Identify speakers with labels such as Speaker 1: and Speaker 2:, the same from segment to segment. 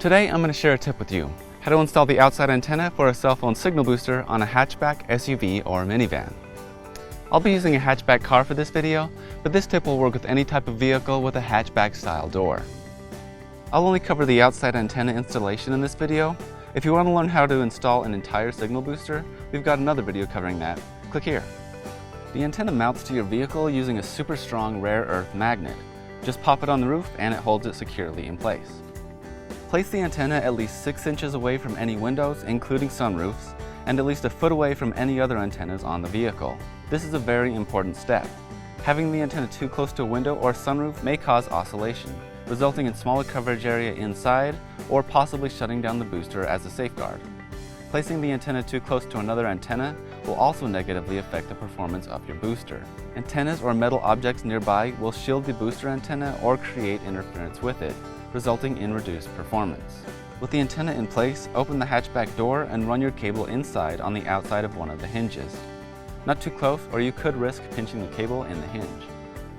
Speaker 1: Today I'm going to share a tip with you, how to install the outside antenna for a cell phone signal booster on a hatchback, SUV, or minivan. I'll be using a hatchback car for this video, but this tip will work with any type of vehicle with a hatchback style door. I'll only cover the outside antenna installation in this video. If you want to learn how to install an entire signal booster, we've got another video covering that. Click here. The antenna mounts to your vehicle using a super strong rare earth magnet. Just pop it on the roof and it holds it securely in place. Place the antenna at least 6 inches away from any windows, including sunroofs, and at least a foot away from any other antennas on the vehicle. This is a very important step. Having the antenna too close to a window or sunroof may cause oscillation, resulting in smaller coverage area inside or possibly shutting down the booster as a safeguard. Placing the antenna too close to another antenna will also negatively affect the performance of your booster. Antennas or metal objects nearby will shield the booster antenna or create interference with it, resulting in reduced performance. With the antenna in place, open the hatchback door and run your cable inside on the outside of one of the hinges. Not too close, or you could risk pinching the cable in the hinge.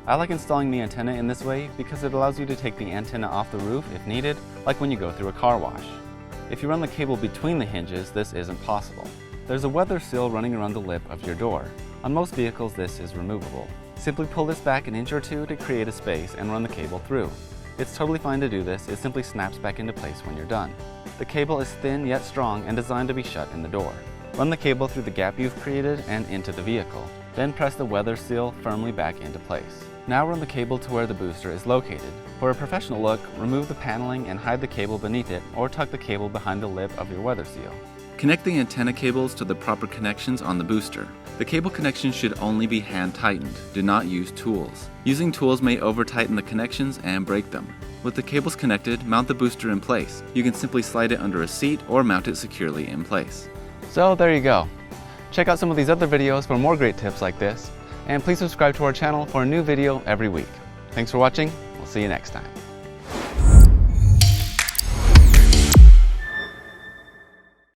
Speaker 1: I like installing the antenna in this way because it allows you to take the antenna off the roof if needed, like when you go through a car wash. If you run the cable between the hinges, this isn't possible. There's a weather seal running around the lip of your door. On most vehicles, this is removable. Simply pull this back an inch or two to create a space and run the cable through. It's totally fine to do this, it simply snaps back into place when you're done. The cable is thin yet strong and designed to be shut in the door. Run the cable through the gap you've created and into the vehicle. Then press the weather seal firmly back into place. Now run the cable to where the booster is located. For a professional look, remove the paneling and hide the cable beneath it, or tuck the cable behind the lip of your weather seal. Connect the antenna cables to the proper connections on the booster. The cable connections should only be hand tightened. Do not use tools. Using tools may over-tighten the connections and break them. With the cables connected, mount the booster in place. You can simply slide it under a seat or mount it securely in place. So there you go. Check out some of these other videos for more great tips like this, and please subscribe to our channel for a new video every week. Thanks for watching. We'll see you next time.